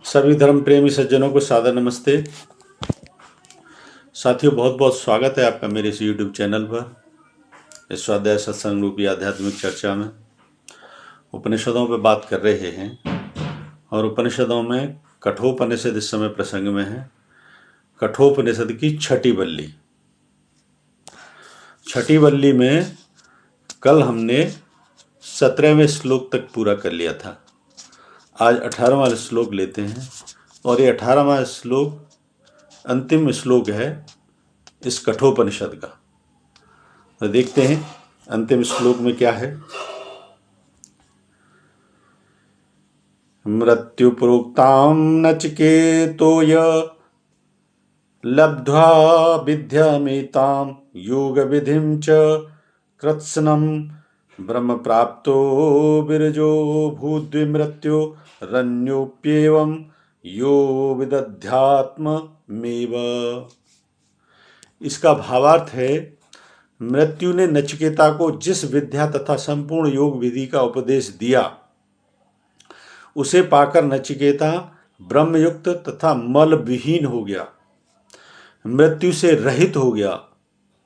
सभी धर्म प्रेमी सज्जनों को सादर नमस्ते। साथियों, बहुत बहुत स्वागत है आपका मेरे इस YouTube चैनल पर। इस स्वाध्याय सत्संग रूपी आध्यात्मिक चर्चा में उपनिषदों पर बात कर रहे हैं और उपनिषदों में कठोपनिषद इस समय प्रसंग में है। कठोपनिषद की छठी वल्ली में कल हमने 17वें श्लोक तक पूरा कर लिया था। आज 18वां श्लोक लेते हैं और ये 18वां श्लोक अंतिम श्लोक है इस कठोपनिषद का। तो देखते हैं अंतिम श्लोक में क्या है। मृत्यु प्रोक्ताम नचिकेतोय लब्ध्वा विद्यामेताम योग विधिम च कृत्स्नम ब्रह्म प्राप्तो विरजो भूद्विमृत्यो रण्योप्येवं यो विदध्यात्ममेव। इसका भावार्थ है, मृत्यु ने नचिकेता को जिस विद्या तथा संपूर्ण योग विधि का उपदेश दिया उसे पाकर नचिकेता ब्रह्मयुक्त तथा मल विहीन हो गया, मृत्यु से रहित हो गया।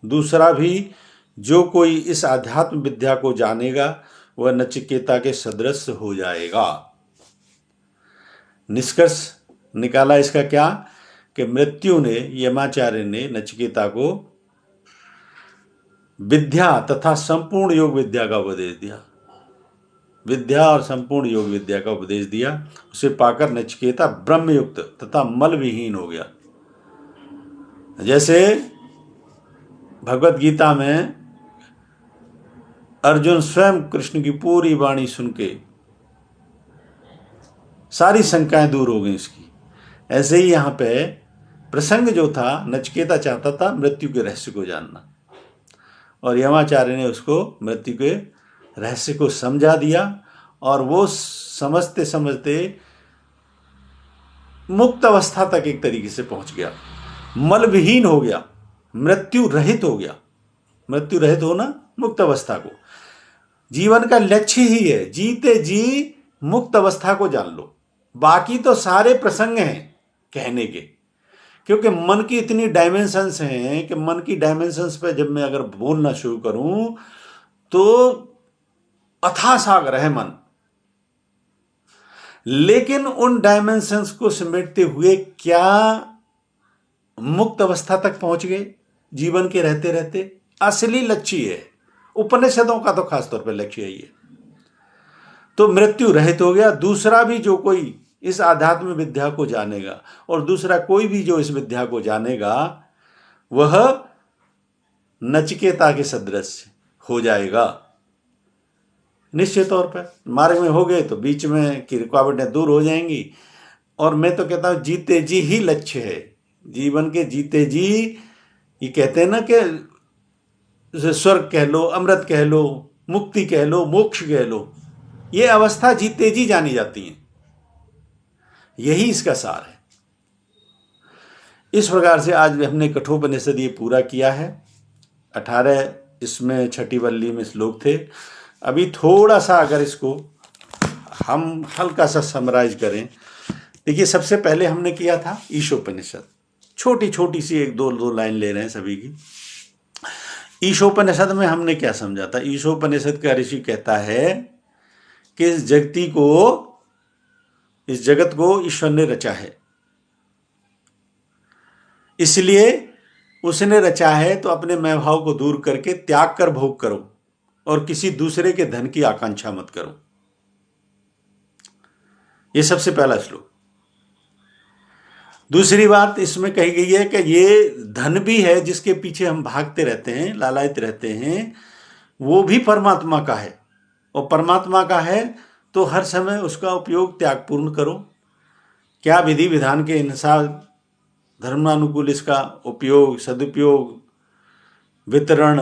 दूसरा भी जो कोई इस आध्यात्म विद्या को जानेगा वह नचिकेता के सदृश हो जाएगा। निष्कर्ष निकाला इसका क्या कि मृत्यु ने, यमाचार्य ने नचिकेता को विद्या तथा संपूर्ण योग विद्या का उपदेश दिया। विद्या और संपूर्ण योग विद्या का उपदेश दिया। उसे पाकर नचिकेता ब्रह्मयुक्त तथा मल विहीन हो गया। जैसे भगवत गीता में अर्जुन स्वयं कृष्ण की पूरी वाणी सुन के सारी शंकाएं दूर हो गई उसकी, ऐसे ही यहाँ पे प्रसंग जो था, नचिकेता चाहता था मृत्यु के रहस्य को जानना और यमाचार्य ने उसको मृत्यु के रहस्य को समझा दिया और वो समझते समझते मुक्त अवस्था तक एक तरीके से पहुंच गया, मल विहीन हो गया, मृत्यु रहित हो गया। मृत्यु रहित होना, मुक्त अवस्था को जीवन का लक्ष्य ही है। जीते जी मुक्त अवस्था को जान लो। बाकी तो सारे प्रसंग हैं कहने के, क्योंकि मन की इतनी डायमेंशंस हैं कि मन की डायमेंशंस पे जब मैं अगर बोलना शुरू करूं तो अथाह सागर है मन। लेकिन उन डायमेंशंस को समेटते हुए क्या मुक्त अवस्था तक पहुंच गए जीवन के रहते रहते? असली लक्ष्य है उपनिषदों का, तो खासतौर पर लक्ष्य यही है। तो मृत्यु रहित हो गया। दूसरा भी जो कोई इस आध्यात्म विद्या को जानेगा और दूसरा कोई भी जो इस विद्या को जानेगा वह नचिकेता के सदृश हो जाएगा। निश्चित तौर पर मार्ग में हो गए तो बीच में की रुकावटें दूर हो जाएंगी। और मैं तो कहता हूं जीते जी ही लक्ष्य है जीवन के। जीते जी, ये कहते हैं ना कि स्वर्ग कह लो, अमृत कह लो, मुक्ति कह लो, मोक्ष कह लो, ये अवस्था जीते जी जानी जाती है। यही इसका सार है। इस प्रकार से आज हमने कठोपनिषद ये पूरा किया है। 18 इसमें छठी वल्ली में श्लोक थे। अभी थोड़ा सा अगर इसको हम हल्का सा समराइज करें, देखिए सबसे पहले हमने किया था ईशोपनिषद। छोटी छोटी सी एक दो लाइन ले रहे हैं सभी की। ईशोपनिषद में हमने क्या समझा था? ईशोपनिषद का ऋषि कहता है कि इस जगत को ईश्वर ने रचा है, इसलिए उसने रचा है तो अपने मैं भाव को दूर करके त्याग कर भोग करो और किसी दूसरे के धन की आकांक्षा मत करो। यह सबसे पहला श्लोक। दूसरी बात इसमें कही गई है कि ये धन भी है जिसके पीछे हम भागते रहते हैं, लालायित रहते हैं, वो भी परमात्मा का है और परमात्मा का है तो हर समय उसका उपयोग त्यागपूर्ण करो। क्या विधि विधान के अनुसार धर्मानुकूल इसका उपयोग, सदुपयोग, वितरण,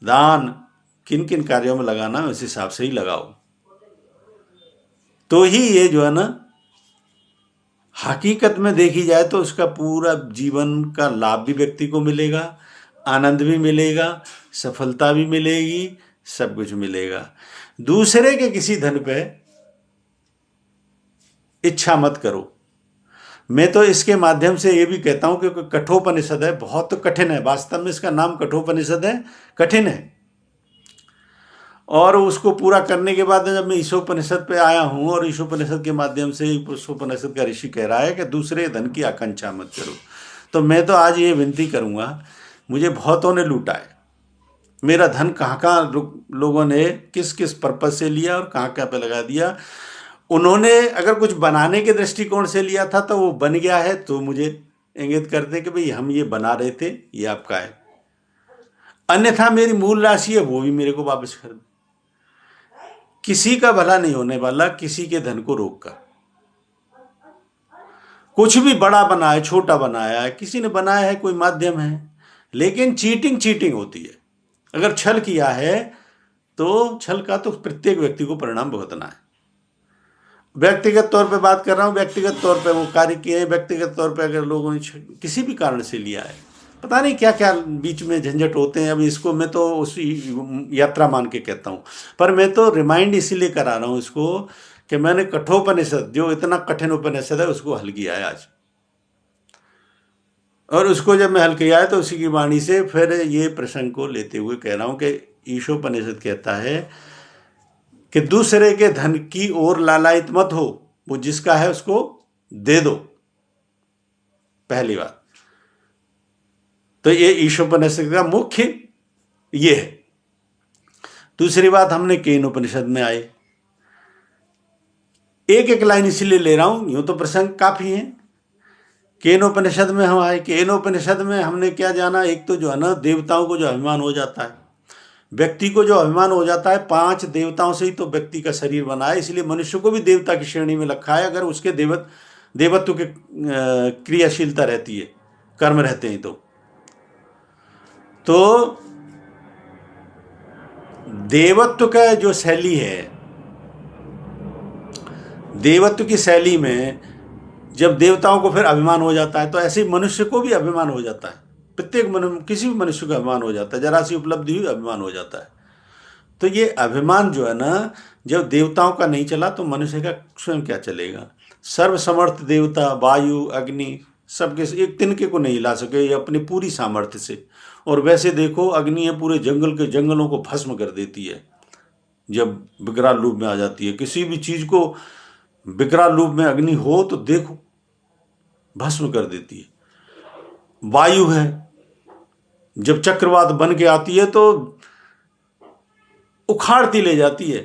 दान किन किन कार्यों में लगाना है उस हिसाब से ही लगाओ। तो ही ये जो है ना, हकीकत में देखी जाए तो उसका पूरा जीवन का लाभ भी व्यक्ति को मिलेगा, आनंद भी मिलेगा, सफलता भी मिलेगी, सब कुछ मिलेगा। दूसरे के किसी धन पे इच्छा मत करो, मैं तो इसके माध्यम से ये भी कहता हूं कि कठोपनिषद है, बहुत कठिन है, वास्तव में इसका नाम कठोपनिषद है, कठिन है। और उसको पूरा करने के बाद जब मैं ईशोपनिषद पे आया हूं, और ईशोपनिषद के माध्यम से ईशोपनिषद का ऋषि कह रहा है कि दूसरे धन की आकांक्षा मत करो, तो मैं तो आज ये विनती करूंगा, मुझे बहुतों ने लूटा है, मेरा धन कहाँ कहाँ लोगों ने किस किस पर्पज से लिया और कहाँ कहाँ पे लगा दिया। उन्होंने अगर कुछ बनाने के दृष्टिकोण से लिया था तो वो बन गया है, तो मुझे इंगित करते कि भाई हम ये बना रहे थे, ये आपका है, अन्यथा मेरी मूल राशि है वो भी मेरे को वापस कर दे। किसी का भला नहीं होने वाला किसी के धन को रोक कर। कुछ भी बड़ा बनाया छोटा बनाया है, किसी ने बनाया है, कोई माध्यम है, लेकिन चीटिंग होती है। अगर छल किया है तो छल का तो प्रत्येक व्यक्ति को परिणाम भुगतना है। व्यक्तिगत तौर पे बात कर रहा हूँ, व्यक्तिगत तौर पे वो कार्य किए, व्यक्तिगत तौर पे अगर लोगों ने किसी भी कारण से लिया है, पता नहीं क्या क्या बीच में झंझट होते हैं। अब इसको मैं तो उसी यात्रा मान के कहता हूँ, पर मैं तो रिमाइंड इसीलिए करा रहा हूँ इसको कि मैंने कठोपनिषद, जो इतना कठिन उपनिषद है, उसको हल किया है आज। और उसको जब मैं हल किया है तो उसी की वाणी से फिर ये प्रसंग को लेते हुए कह रहा हूँ कि ईशोपनिषद कहता है कि दूसरे के धन की ओर लालायित मत हो, वो जिसका है उसको दे दो, पहली बात तो ये ईशोपनिषद का मुख्य ये है। दूसरी बात, हमने केन उपनिषद में आए, एक एक लाइन इसलिए ले रहा हूं, यूं तो प्रसंग काफी है। केनोपनिषद में हम आए, केनोपनिषद में हमने क्या जाना, एक तो जो है ना, देवताओं को जो अभिमान हो जाता है, व्यक्ति को जो अभिमान हो जाता है, 5 देवताओं से ही तो व्यक्ति का शरीर बना है, इसलिए मनुष्य को भी देवता की श्रेणी में रखा है, अगर उसके देवत्व की क्रियाशीलता रहती है, कर्म रहते हैं तो देवत्व का जो शैली है, देवत्व की शैली में जब देवताओं को फिर अभिमान हो जाता है, तो ऐसे ही मनुष्य को भी अभिमान हो जाता है, प्रत्येक किसी भी मनुष्य को अभिमान हो जाता है, जरा सी उपलब्धि हुई अभिमान हो जाता है। तो ये अभिमान जो है ना, जब देवताओं का नहीं चला तो मनुष्य का स्वयं क्या चलेगा। सर्वसमर्थ देवता वायु अग्नि सबके एक तिनके को नहीं ला सके ये अपनी पूरी सामर्थ्य से। और वैसे देखो, अग्नि है पूरे जंगल के जंगलों को भस्म कर देती है जब विकराल रूप में आ जाती है। किसी भी चीज को विकराल रूप में अग्नि हो तो देखो भस्म कर देती है। वायु है, जब चक्रवात बन के आती है तो उखाड़ती ले जाती है,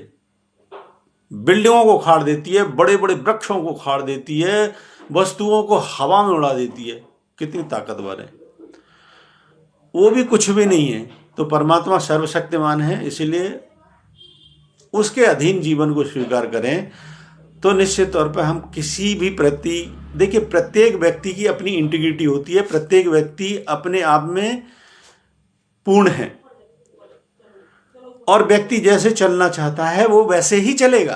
बिल्डिंगों को उखाड़ देती है, बड़े बड़े वृक्षों को उखाड़ देती है, वस्तुओं को हवा में उड़ा देती है। कितनी ताकतवर है, वो भी कुछ भी नहीं है। तो परमात्मा सर्वशक्तिमान है, इसीलिए उसके अधीन जीवन को स्वीकार करें तो निश्चित तौर पर हम किसी भी देखिए, प्रत्येक व्यक्ति की अपनी इंटीग्रिटी होती है, प्रत्येक व्यक्ति अपने आप में पूर्ण है, और व्यक्ति जैसे चलना चाहता है वो वैसे ही चलेगा।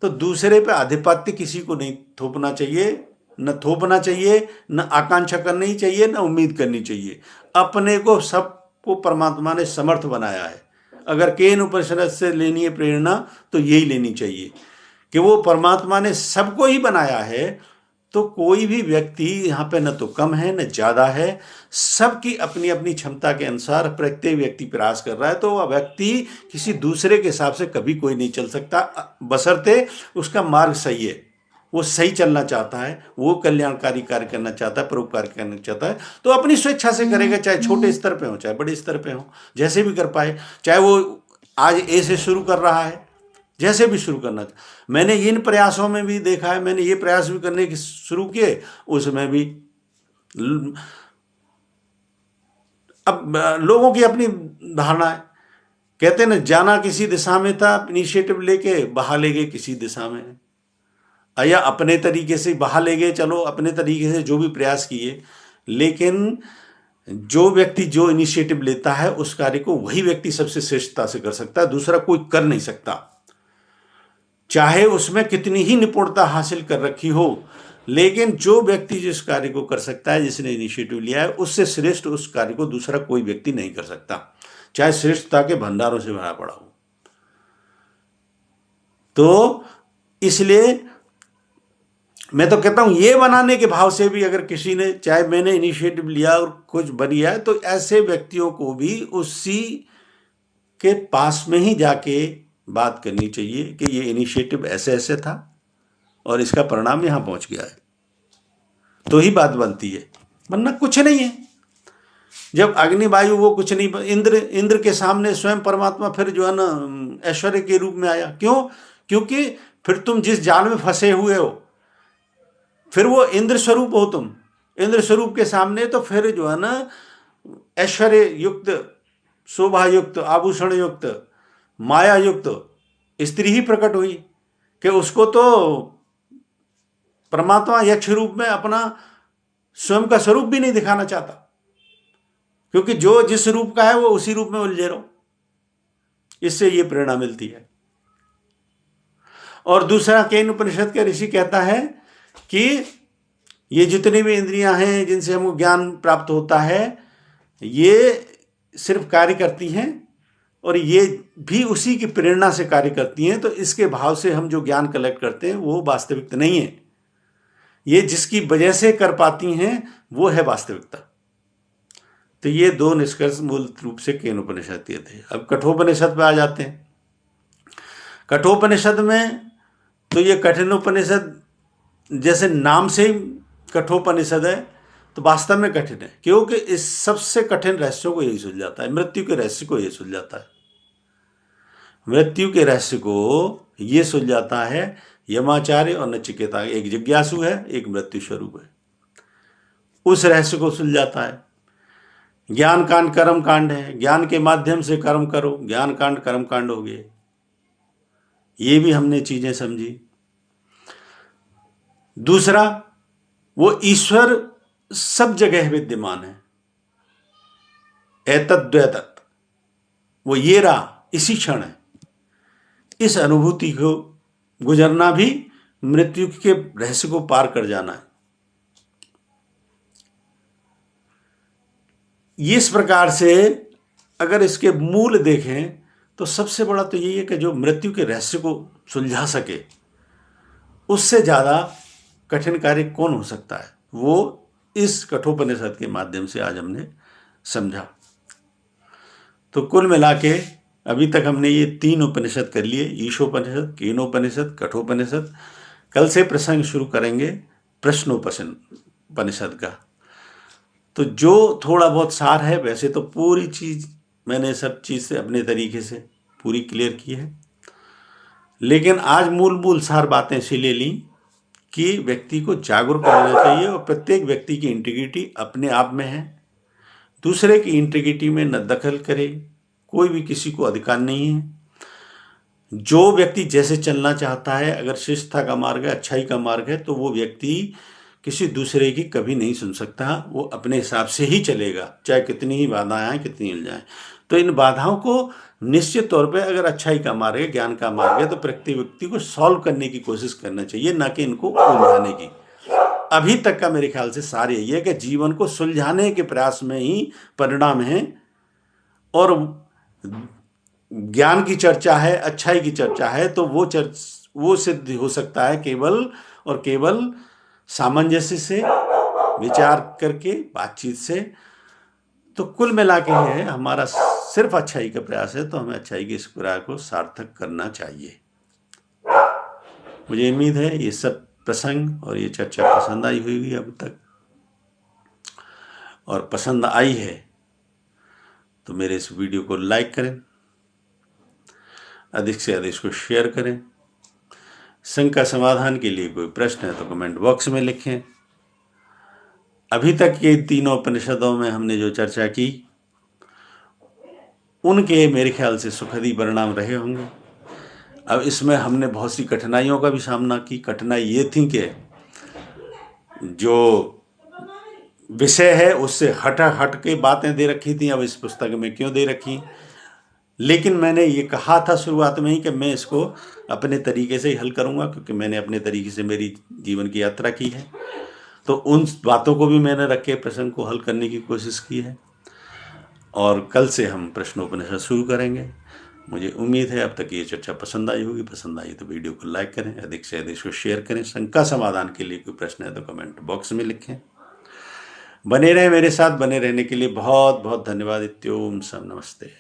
तो दूसरे पे आधिपत्य किसी को नहीं थोपना चाहिए, न थोपना चाहिए, न आकांक्षा करनी चाहिए, न उम्मीद करनी चाहिए। अपने को सबको परमात्मा ने समर्थ बनाया है। अगर केन उपनिषद से लेनी है प्रेरणा तो यही लेनी चाहिए कि वो परमात्मा ने सबको ही बनाया है, तो कोई भी व्यक्ति यहाँ पे न तो कम है न ज्यादा है, सबकी अपनी अपनी क्षमता के अनुसार प्रत्येक व्यक्ति प्रयास कर रहा है। तो वह व्यक्ति किसी दूसरे के हिसाब से कभी कोई नहीं चल सकता, बशर्ते उसका मार्ग सही है, वो सही चलना चाहता है, वो कल्याणकारी कार्य करना चाहता है, परोपकार करना चाहता है, तो अपनी स्वेच्छा से करेगा, चाहे छोटे स्तर पे हो चाहे बड़े स्तर पे हो, जैसे भी कर पाए। चाहे वो आज ए से शुरू कर रहा है, जैसे भी शुरू करना। मैंने इन प्रयासों में भी देखा है, मैंने ये प्रयास भी करने के शुरू किए, उसमें भी अब लोगों की अपनी धारणा है। कहते ना, जाना किसी दिशा में था, इनिशिएटिव लेके बहा ले गए किसी दिशा में, या अपने तरीके से बहा ले गए, चलो अपने तरीके से जो भी प्रयास किए, लेकिन जो व्यक्ति जो इनिशिएटिव लेता है उस कार्य को वही व्यक्ति सबसे श्रेष्ठता से कर सकता है, दूसरा कोई कर नहीं सकता। चाहे उसमें कितनी ही निपुणता हासिल कर रखी हो, लेकिन जो व्यक्ति जिस कार्य को कर सकता है, जिसने इनिशिएटिव लिया है, उससे श्रेष्ठ उस कार्य को दूसरा कोई व्यक्ति नहीं कर सकता, चाहे श्रेष्ठता के भंडारों से भरा पड़ा हो। तो इसलिए मैं तो कहता हूं ये बनाने के भाव से भी अगर किसी ने, चाहे मैंने इनिशिएटिव लिया और कुछ बन गया है, तो ऐसे व्यक्तियों को भी उसी के पास में ही जाके बात करनी चाहिए कि ये इनिशिएटिव ऐसे ऐसे था और इसका परिणाम यहां पहुंच गया है, तो ही बात बनती है, वरना कुछ नहीं है। जब अग्नि वायु वो कुछ नहीं, इंद्र के सामने स्वयं परमात्मा फिर जो है ना ऐश्वर्य के रूप में आया। क्यों? क्योंकि फिर तुम जिस जाल में फंसे हुए हो, फिर वो इंद्र स्वरूप हो तुम, इंद्र स्वरूप के सामने तो फिर जो है ना ऐश्वर्य युक्त, शोभा युक्त, आभूषण युक्त, माया युक्त स्त्री ही प्रकट हुई कि उसको तो परमात्मा यक्ष रूप में अपना स्वयं का स्वरूप भी नहीं दिखाना चाहता, क्योंकि जो जिस रूप का है वो उसी रूप में उलझे रहो। इससे ये प्रेरणा मिलती है। और दूसरा, केन उपनिषद के ऋषि कहता है कि ये जितनी भी इंद्रियां हैं जिनसे हमको ज्ञान प्राप्त होता है, ये सिर्फ कार्य करती हैं और ये भी उसी की प्रेरणा से कार्य करती हैं। तो इसके भाव से हम जो ज्ञान कलेक्ट करते हैं वो वास्तविकता नहीं है, ये जिसकी वजह से कर पाती हैं वो है वास्तविकता। तो ये दो निष्कर्ष मूल रूप से केन उपनिषद के थे। अब कठोपनिषद पे आ जाते हैं। कठोपनिषद में तो ये कठिन उपनिषद, जैसे नाम से ही कठोपनिषद है, तो वास्तव में कठिन है, क्योंकि इस सबसे कठिन रहस्यों को यही सुलझाता है, मृत्यु के रहस्य को यही सुलझाता है। मृत्यु के रहस्य को ये सुलझाता है यमाचार्य और नचिकेता। एक जिज्ञासु है, एक मृत्यु स्वरूप है, उस रहस्य को सुलझाता है। ज्ञान कांड कर्म कांड है, ज्ञान के माध्यम से कर्म करो, ज्ञान कांड कर्म कांड हो गए। ये भी हमने चीजें समझी। दूसरा, वो ईश्वर सब जगह विद्यमान है, एतद्वैतत्, वो ये रहा, इसी क्षण है। इस अनुभूति को गुजरना भी मृत्यु के रहस्य को पार कर जाना है। इस प्रकार से अगर इसके मूल देखें तो सबसे बड़ा तो यही है कि जो मृत्यु के रहस्य को सुलझा सके, उससे ज्यादा कठिन कार्य कौन हो सकता है, वो इस कठोपनिषद के माध्यम से आज हमने समझा। तो कुल मिला के अभी तक हमने ये 3 उपनिषद कर लिए, ईशोपनिषद, केनोपनिषद, कठोपनिषद। कल से प्रसंग शुरू करेंगे प्रश्नोपनिषद का। तो जो थोड़ा बहुत सार है, वैसे तो पूरी चीज मैंने सब चीज से अपने तरीके से पूरी क्लियर की है, लेकिन आज मूल सार बातें इसीलिए ली कि व्यक्ति को जागरूक रहना चाहिए और प्रत्येक व्यक्ति की इंटीग्रिटी अपने आप में है, दूसरे की इंटीग्रिटी में न दखल करे, कोई भी किसी को अधिकार नहीं है। जो व्यक्ति जैसे चलना चाहता है, अगर शिष्टता का मार्ग है, अच्छाई का मार्ग है, तो वो व्यक्ति किसी दूसरे की कभी नहीं सुन सकता, वो अपने हिसाब से ही चलेगा, चाहे कितनी ही बाधाएं आए, कितनी हिल जाएं। तो इन बाधाओं को निश्चित तौर पे, अगर अच्छाई का मार्ग है, ज्ञान का मार्ग है, तो प्रत्येक व्यक्ति को सॉल्व करने की कोशिश करना चाहिए, ना कि इनको उलझाने की। अभी तक का मेरे ख्याल से सार यही है कि जीवन को सुलझाने के प्रयास में ही परिणाम है, और ज्ञान की चर्चा है, अच्छाई की चर्चा है, तो वो सिद्ध हो सकता है केवल और केवल सामंजस्य से, विचार करके, बातचीत से। तो कुल मिला के है, हमारा सिर्फ अच्छाई का प्रयास है, तो हमें अच्छाई के इस प्रयास को सार्थक करना चाहिए। मुझे उम्मीद है ये सब प्रसंग और ये चर्चा पसंद आई होगी अब तक, और पसंद आई है तो मेरे इस वीडियो को लाइक करें, अधिक से अधिक इसको शेयर करें। शंका समाधान के लिए कोई प्रश्न है तो कमेंट बॉक्स में लिखें। अभी तक ये 3 उपनिषदों में हमने जो चर्चा की, उनके मेरे ख्याल से सुखदी परिणाम रहे होंगे। अब इसमें हमने बहुत सी कठिनाइयों का भी सामना की। कठिनाई ये थी कि जो विषय है उससे हट के बातें दे रखी थी, अब इस पुस्तक में क्यों दे रखी। लेकिन मैंने ये कहा था शुरुआत में ही कि मैं इसको अपने तरीके से ही हल करूँगा, क्योंकि मैंने अपने तरीके से मेरी जीवन की यात्रा की है। तो उन बातों को भी मैंने रख के प्रश्न को हल करने की कोशिश की है, और कल से हम प्रश्नोपनिषद शुरू करेंगे। मुझे उम्मीद है अब तक ये चर्चा पसंद आई होगी। पसंद आई तो वीडियो को लाइक करें, अधिक से अधिक इसको शेयर करें। शंका समाधान के लिए कोई प्रश्न है तो कमेंट बॉक्स में लिखें। बने रहें मेरे साथ। बने रहने के लिए बहुत बहुत धन्यवाद। इत्योम सब नमस्ते।